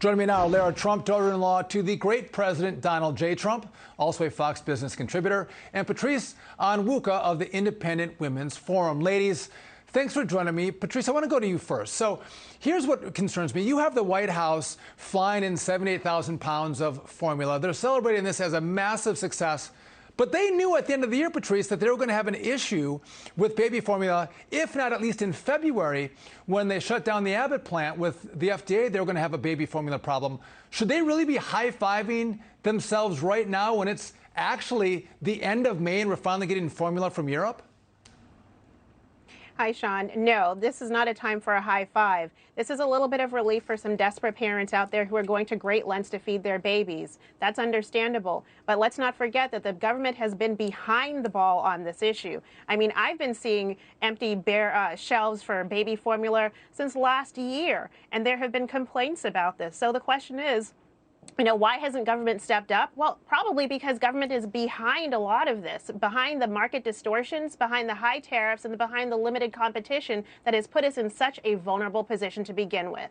Joining me now, Lara Trump, daughter-in-law to the great President Donald J. Trump, also a Fox Business contributor, and Patrice Onwuka of the Independent Women's Forum. Ladies, thanks for joining me. Patrice, I want to go to you first. So here's what concerns me. You have the White House flying in 78,000 pounds of formula. They're celebrating this as a massive success. But they knew at the end of the year, Patrice, that they were going to have an issue with baby formula, if not at least in February, when they shut down the Abbott plant with the FDA, they were going to have a baby formula problem. Should they really be high-fiving themselves right now when it's actually the end of May and we're finally getting formula from Europe? Hi, Sean. No, this is not a time for a high five. This is a little bit of relief for some desperate parents out there who are going to great lengths to feed their babies. That's understandable. But let's not forget that the government has been behind the ball on this issue. I mean, I've been seeing empty bare shelves for baby formula since last year, and there have been complaints about this. So the question is, why hasn't government stepped up? Well, probably because government is behind a lot of this, behind the market distortions, behind the high tariffs, and behind the limited competition that has put us in such a vulnerable position to begin with.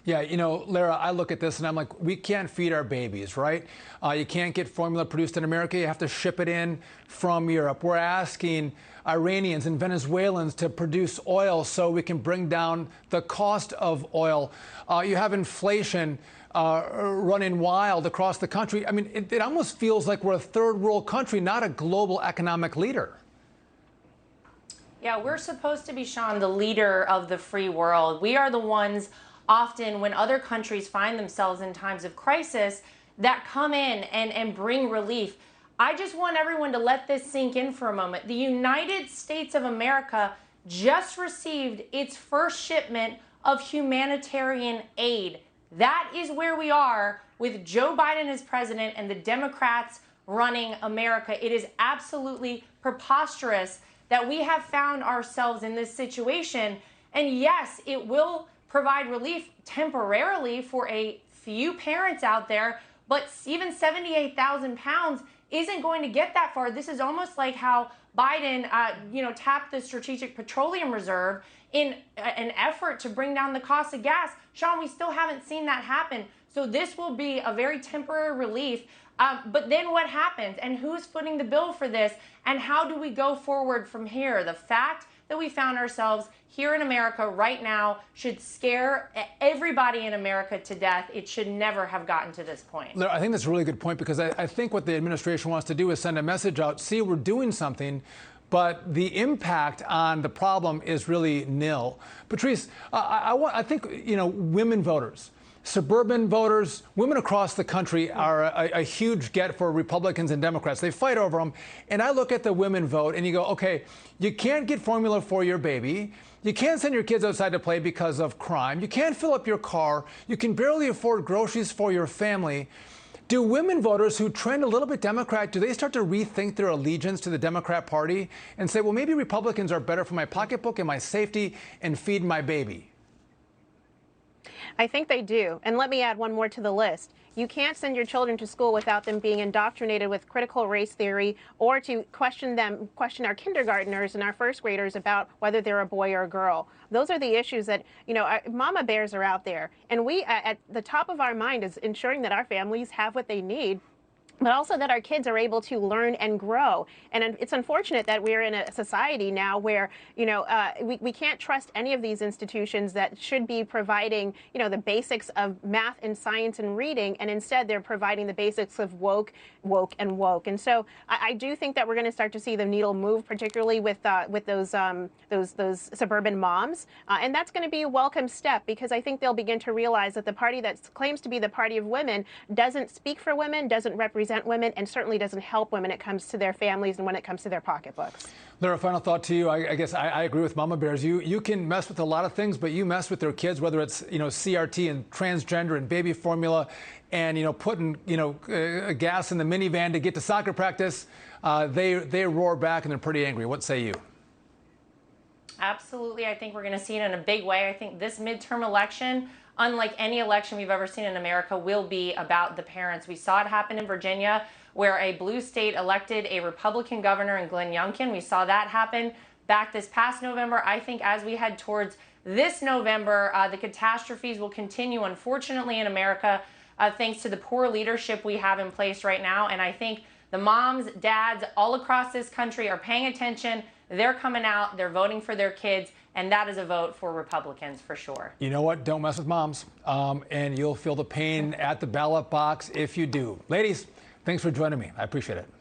Yeah, Lara, I look at this and I'm like, we can't feed our babies, right? You can't get formula produced in America. You have to ship it in from Europe. We're asking Iranians and Venezuelans to produce oil so we can bring down the cost of oil. You have inflation running wild across the country. I mean, it almost feels like we're a third world country, not a global economic leader. Yeah, we're supposed to be, Sean, the leader of the free world. We are the ones often when other countries find themselves in times of crisis that come in and bring relief. I just want everyone to let this sink in for a moment. The United States of America just received its first shipment of humanitarian aid. That is where we are with Joe Biden as president and the Democrats running America. It is absolutely preposterous that we have found ourselves in this situation. And yes, it will provide relief temporarily for a few parents out there, but even 78,000 pounds isn't going to get that far. This is almost like how Biden, tapped the Strategic Petroleum Reserve in an effort to bring down the cost of gas. Sean, we still haven't seen that happen. So this will be a very temporary relief. But then what happens? And who's footing the bill for this? And how do we go forward from here? The fact that we found ourselves here in America right now should scare everybody in America to death. It should never have gotten to this point. I think that's a really good point, because I think what the administration wants to do is send a message out, see, we're doing something, but the impact on the problem is really nil. Patrice, I think, women voters, suburban voters, women across the country are a huge get for Republicans and Democrats. They fight over them. And I look at the women vote and you go, okay, you can't get formula for your baby. You can't send your kids outside to play because of crime. You can't fill up your car. You can barely afford groceries for your family. Do women voters who trend a little bit Democrat, do they start to rethink their allegiance to the Democrat Party and say, well, maybe Republicans are better for my pocketbook and my safety and feed my baby? I think they do. And let me add one more to the list. You can't send your children to school without them being indoctrinated with critical race theory, or to question our kindergartners and our first graders about whether they're a boy or a girl. Those are the issues that, our mama bears are out there. And we, at the top of our mind, is ensuring that our families have what they need, but also that our kids are able to learn and grow. And it's unfortunate that we're in a society now where, we can't trust any of these institutions that should be providing, the basics of math and science and reading, and instead they're providing the basics of woke. And so I do think that we're going to start to see the needle move, particularly with those suburban moms. And that's going to be a welcome step, because I think they'll begin to realize that the party that claims to be the party of women doesn't speak for women, doesn't represent women, and certainly doesn't help women when it comes to their families and when it comes to their pocketbooks. Lara, final thought to you. I guess I agree with Mama Bears. You can mess with a lot of things, but you mess with their kids, whether it's CRT and transgender and baby formula, and putting gas in the minivan to get to soccer practice. They roar back and they're pretty angry. What say you? Absolutely. I think we're going to see it in a big way. I think this midterm election, unlike any election we've ever seen in America, will be about the parents. We saw it happen in Virginia, where a blue state elected a Republican governor in Glenn Youngkin. We saw that happen back this past November. I think as we head towards this November. The catastrophes will continue, unfortunately, in America, thanks to the poor leadership we have in place right now. And I think the moms, dads all across this country are paying attention. They're coming out, they're voting for their kids, and that is a vote for Republicans for sure. You know what? Don't mess with moms, and you'll feel the pain at the ballot box if you do. Ladies, thanks for joining me. I appreciate it.